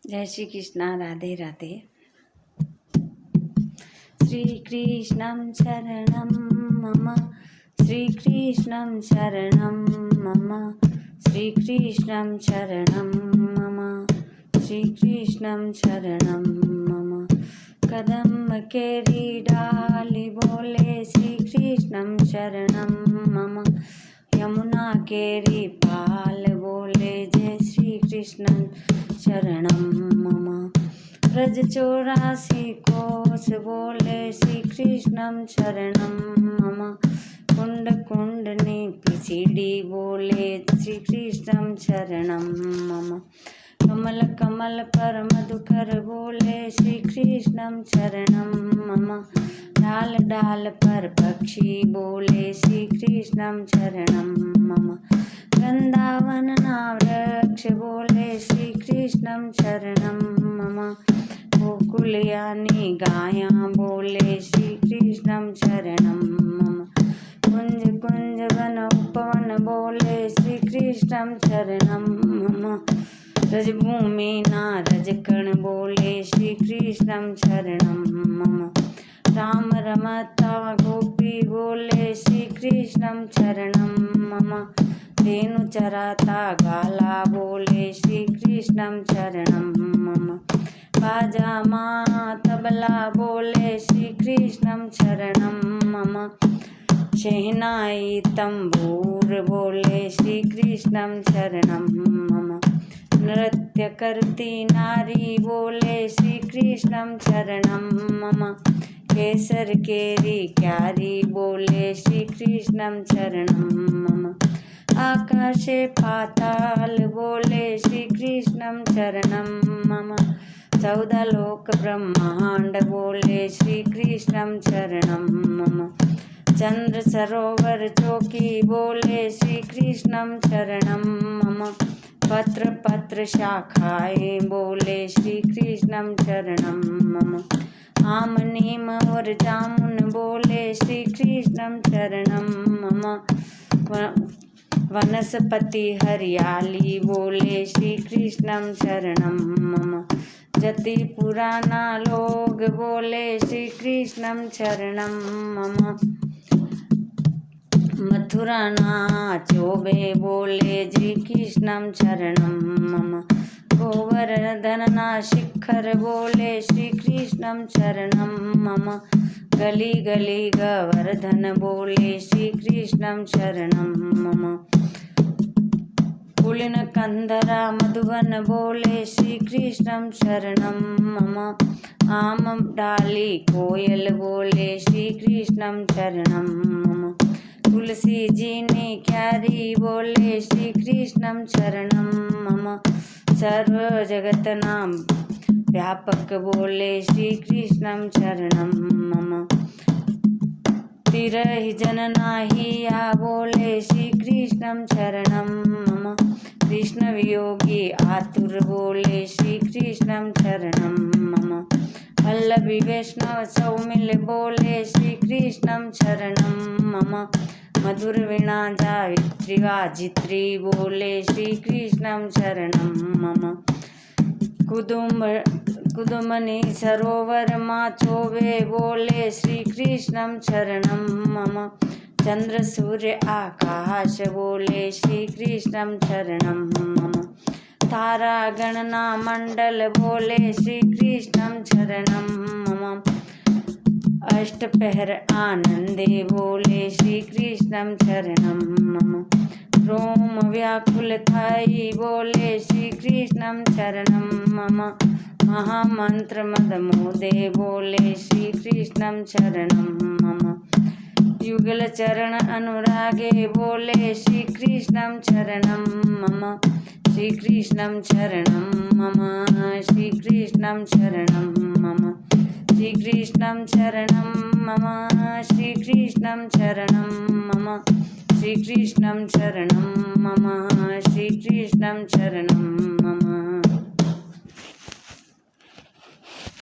जय श्री कृष्णा। राधे राधे। श्रीकृष्णं शरणं मम, श्रीकृष्णं शरणं मम, श्रीकृष्णं शरणं मम, श्रीकृष्णं शरणं मम। कदम केरी डाली बोले श्रीकृष्णं शरणं मम, यमुना केरी पाल बोले जय श्रीकृष्णं शरणं मम। ब्रज 84 कोस बोले श्रीकृष्णं शरणं मम, कुंड कुंडनी पिसीडी बोले श्रीकृष्णं शरणं मम। कमल कमल पर मधुकर बोले श्रीकृष्णं शरणं मम, डाल डाल पर पक्षी बोले श्रीकृष्णं शरणं मम। वृंदावन वृक्ष बोले श्रीकृष्णं शरणं मम, गोकुल यानी गाया बोले श्रीकृष्णं शरणं मम। कुंज कुंज वन उपवन बोले श्रीकृष्णं शरणं मम, रजभूमि नारजकण बोले श्रीकृष्णं शरणं मम। राम रमता गोपी बोले श्रीकृष्णं शरणं मम, धेनु चराता गाला बोले श्रीकृष्णं शरणं मम। बाजा माँ तबला बोले श्रीकृष्णं शरणं मम, शहनाई तंबूर बोले श्रीकृष्णं शरणं मम। नृत्य करती नारी बोले श्रीकृष्णं शरणं मम, केसर केरी क्यारी बोले श्रीकृष्णं शरणं मम। आकाशे पाताल बोले श्रीकृष्णं शरणं मम, 14 लोक ब्रह्मांड बोले श्रीकृष्णं शरणं मम। चंद्र सरोवर चौकी बोले श्रीकृष्णं शरणं मम, पत्र पत्र शाखाएं बोले श्रीकृष्णं शरणं मम। आम नीम और जामुन बोले श्रीकृष्णं शरणं मम, वनस्पति हरियाली बोले श्रीकृष्णं शरणं मम। जति पुराना लोग बोले श्रीकृष्णं शरणं मम, मथुरा चोबे बोले श्रीकृष्णं शरणं मम। गोवर्धन शिखर बोले श्रीकृष्णं शरणं मम, गली गली गोवर्धन बोले श्रीकृष्णं शरणं मम। पुलिन कंदरा मधुवन बोले श्रीकृष्णं शरणं मम, आम डाली कोयल बोले श्रीकृष्णं शरणं मम। तुलसी जी ने क्यारी बोले श्रीकृष्णं शरणं मम, सर्व जगत नाम व्यापक बोले श्रीकृष्णं शरणं मम। तिरहि जनना हिया बोले श्रीकृष्णं शरणं मम, कृष्ण वियोगी आतुर बोले श्रीकृष्णं शरणं मम। वल्लभी वैष्णव सौमिल बोले श्रीकृष्णं शरणं मम, मधुर वीणा जावित्री वाजित्री बोले श्रीकृष्णं शरणं मम। कुदुमनी सरोवर माँ चोबे बोले श्रीकृष्णं शरणं मम, चंद्र सूर्य आकाश बोले श्रीकृष्णं शरणं मम। तारा गणना मंडल बोले श्रीकृष्णं शरणं मम, अष्टपहर आनंदे बोले श्रीकृष्णं शरणं मम। रोम व्याकुल थाई बोले श्रीकृष्णं शरणं मम, महामंत्र मद मोदे बोले श्रीकृष्णं शरणं मम। युगल चरण अनुरागे बोले श्रीकृष्णं शरणं मम, श्रीकृष्णं शरणं मम, श्रीकृष्णं शरणं मम, श्रीकृष्णं शरणं मम, श्रीकृष्णं शरणं मम, श्रीकृष्णं शरणं मम, श्रीकृष्णं शरणं मम।